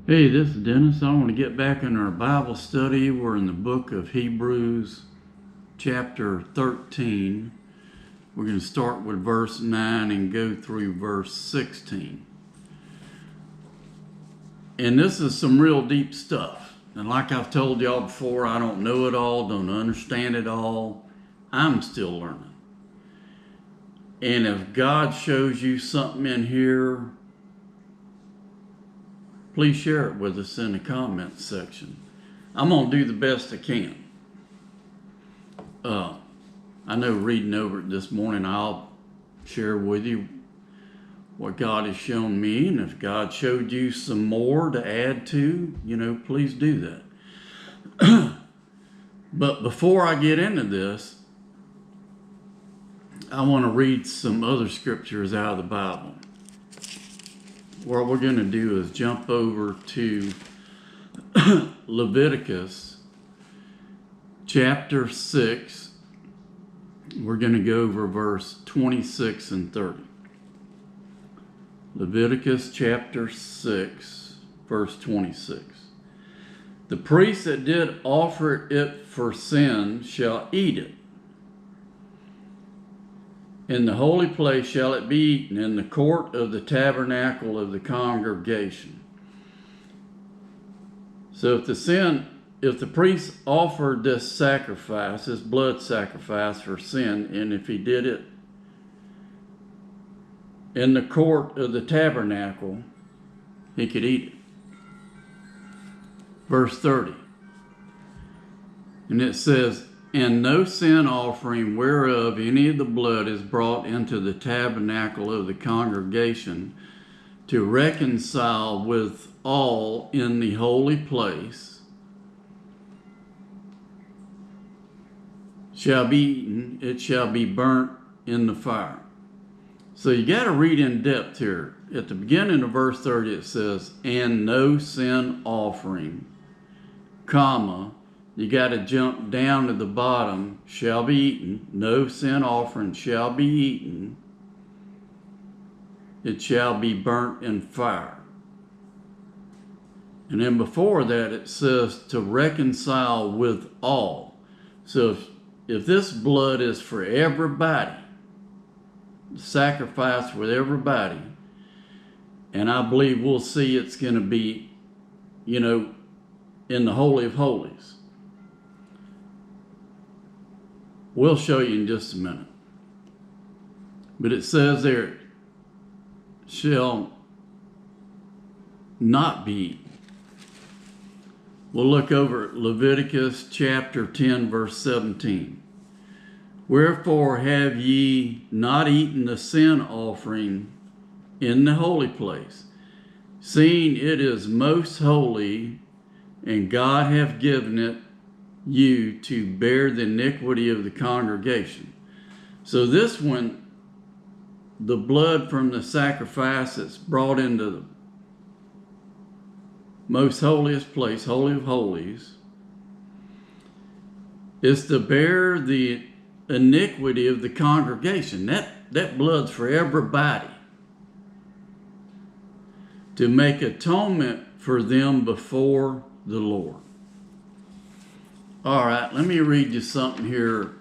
Hey, this is Dennis. I want to get back in our Bible study. We're in the book of Hebrews, chapter 13. We're going to start with verse 9 and go through verse 16. And this is some real deep stuff. And like I've told y'all before, I don't know it all, don't understand it all. I'm still learning. And if God shows you something in here, please share it with us in the comments section. I'm going to do the best I can. I know reading over it this morning, I'll share with you what God has shown me. And if God showed you some more to add to, please do that. But before I get into this, I want to read some other scriptures out of the Bible. What we're going to do is jump over to Leviticus chapter 6. We're going to go over verse 26 and 30. Leviticus chapter 6, verse 26. The priest that did offer it for sin shall eat it. In the holy place shall it be eaten, in the court of the tabernacle of the congregation. So if the priest offered this sacrifice, this blood sacrifice for sin, and if he did it in the court of the tabernacle, he could eat it. Verse 30. And it says, and no sin offering whereof any of the blood is brought into the tabernacle of the congregation to reconcile with all in the holy place shall be eaten, it shall be burnt in the fire. So you got to read in depth here. At the beginning of verse 30 it says, and no sin offering, comma, you got to jump down to the bottom, shall be eaten. No sin offering shall be eaten. It shall be burnt in fire. And then before that it says to reconcile with all. So if this blood is for everybody, sacrifice with everybody, and I believe we'll see it's going to be, in the Holy of Holies. We'll show you in just a minute. But it says there, shall not be eaten. We'll look over at Leviticus chapter 10, verse 17. Wherefore have ye not eaten the sin offering in the holy place, seeing it is most holy, and God hath given it you to bear the iniquity of the congregation. So this one, the blood from the sacrifice that's brought into the most holiest place, Holy of Holies, is to bear the iniquity of the congregation. That blood's for everybody, to make atonement for them before the Lord. All right, let me read you something here.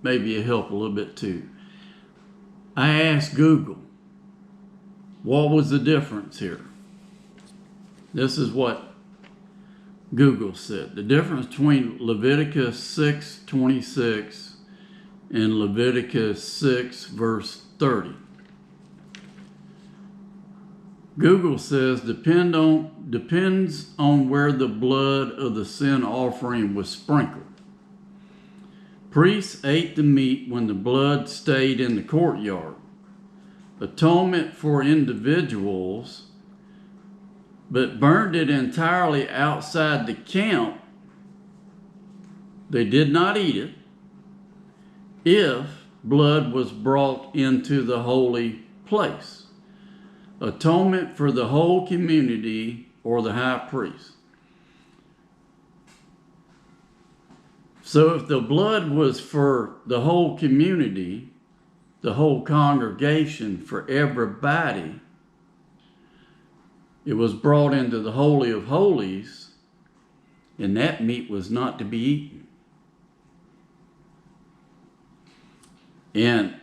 Maybe it'll help a little bit too. I asked Google, what was the difference here? This is what Google said. The difference between Leviticus 6:26 and Leviticus 6, verse 30. Google says, depends on where the blood of the sin offering was sprinkled. Priests ate the meat when the blood stayed in the courtyard. Atonement for individuals, but burned it entirely outside the camp. They did not eat it if blood was brought into the holy place. Atonement for the whole community or the high priest. So if the blood was for the whole community, the whole congregation, for everybody, it was brought into the Holy of Holies, and that meat was not to be eaten. And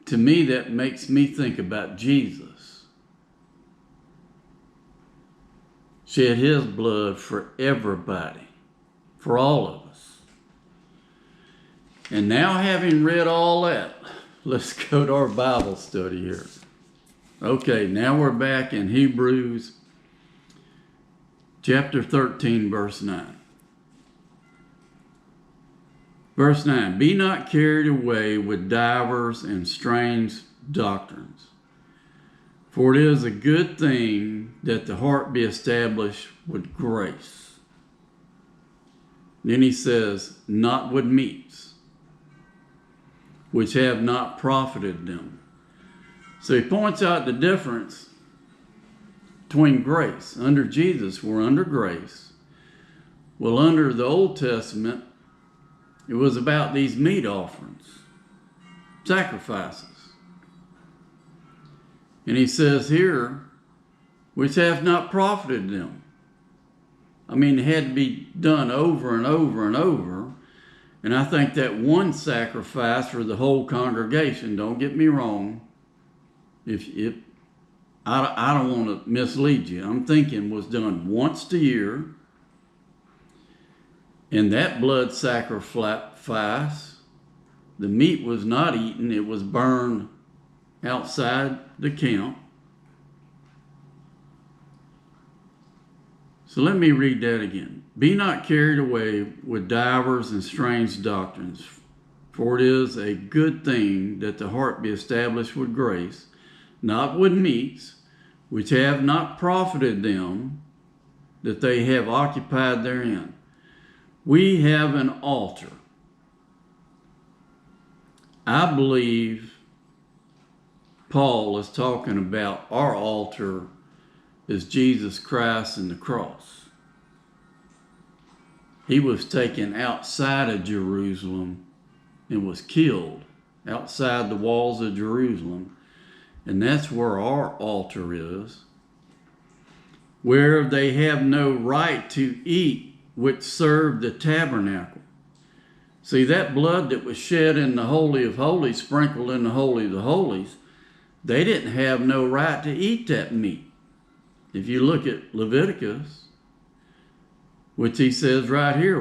to me, that makes me think about Jesus. Shed his blood for everybody, for all of us. And now, having read all that, let's go to our Bible study here. Okay, now we're back in Hebrews chapter 13, verse 9. Verse 9, be not carried away with divers and strange doctrines, for it is a good thing that the heart be established with grace. Then he says, not with meats, which have not profited them. So he points out the difference between grace. Under Jesus, we're under grace. Well, under the Old Testament, it was about these meat offerings, sacrifices. And he says here, which have not profited them. I mean, it had to be done over and over and over. And I think that one sacrifice for the whole congregation, don't get me wrong, I don't want to mislead you. I'm thinking was done once a year. And that blood sacrifice, the meat was not eaten. It was burned outside the camp. So let me read that again. Be not carried away with divers and strange doctrines, for it is a good thing that the heart be established with grace, not with meats, which have not profited them, that they have occupied therein. We have an altar. I believe Paul is talking about our altar is Jesus Christ and the cross. He was taken outside of Jerusalem and was killed outside the walls of Jerusalem. And that's where our altar is, where they have no right to eat, which served the tabernacle. See, that blood that was shed in the Holy of Holies, sprinkled in the Holy of the Holies, they didn't have no right to eat that meat. If you look at Leviticus, which he says right here,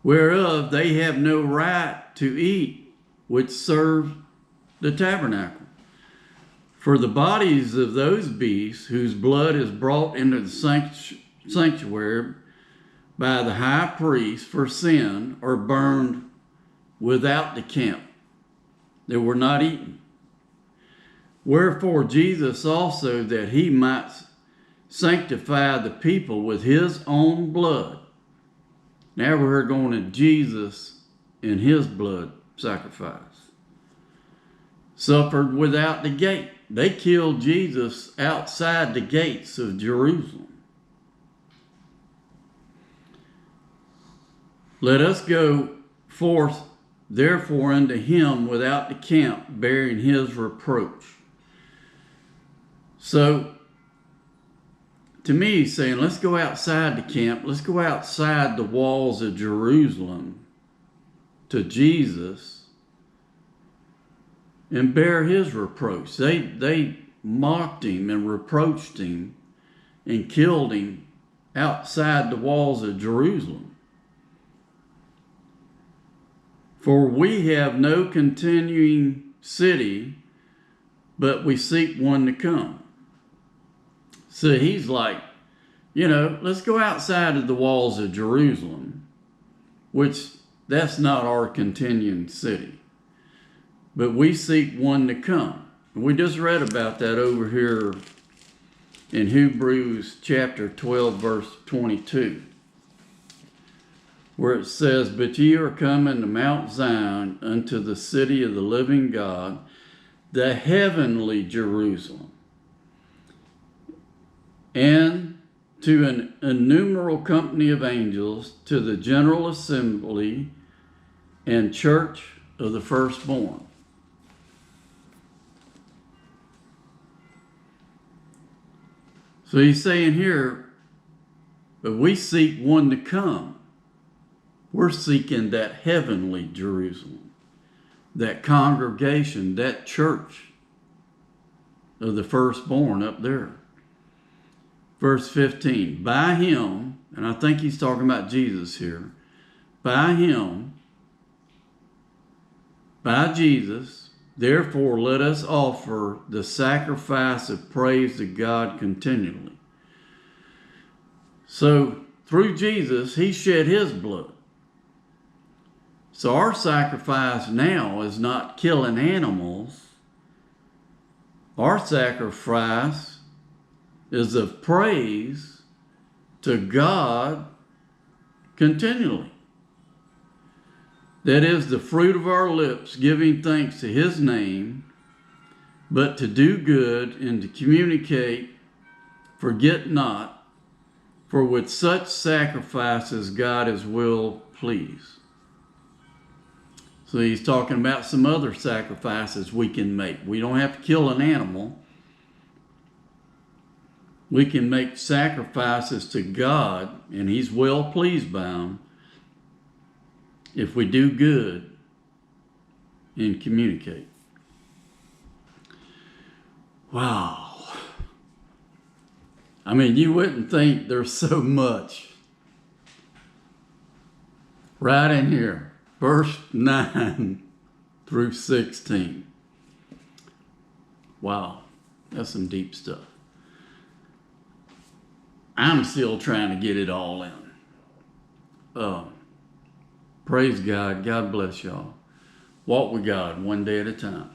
whereof they have no right to eat, which serve the tabernacle. For the bodies of those beasts whose blood is brought into the sanctuary by the high priest for sin are burned without the camp. They were not eaten. Wherefore Jesus also, that he might sanctify the people with his own blood. Now we're going to Jesus and his blood sacrifice. Suffered without the gate. They killed Jesus outside the gates of Jerusalem. Let us go forth therefore unto him without the camp, bearing his reproach. So, to me, he's saying, let's go outside the camp. Let's go outside the walls of Jerusalem to Jesus and bear his reproach. They mocked him and reproached him and killed him outside the walls of Jerusalem. For we have no continuing city, but we seek one to come. So he's like, let's go outside of the walls of Jerusalem, which that's not our continuing city. But we seek one to come. We just read about that over here in Hebrews chapter 12, verse 22. Where it says, but ye are come into Mount Zion, unto the city of the living God, the heavenly Jerusalem, and to an innumerable company of angels, to the general assembly and church of the firstborn. So he's saying here, but we seek one to come. We're seeking that heavenly Jerusalem, that congregation, that church of the firstborn up there. Verse 15, by him, and I think he's talking about Jesus here, by him, by Jesus, therefore let us offer the sacrifice of praise to God continually. So through Jesus, he shed his blood. So our sacrifice now is not killing animals. Our sacrifice is of praise to God continually. That is the fruit of our lips, giving thanks to his name, but to do good and to communicate, forget not, for with such sacrifices God is well pleased. So he's talking about some other sacrifices we can make. We don't have to kill an animal. We can make sacrifices to God, and he's well pleased by them if we do good and communicate. Wow. I mean, you wouldn't think there's so much right in here. Verse 9 through 16. Wow, that's some deep stuff. I'm still trying to get it all in. Praise God. God bless y'all. Walk with God one day at a time.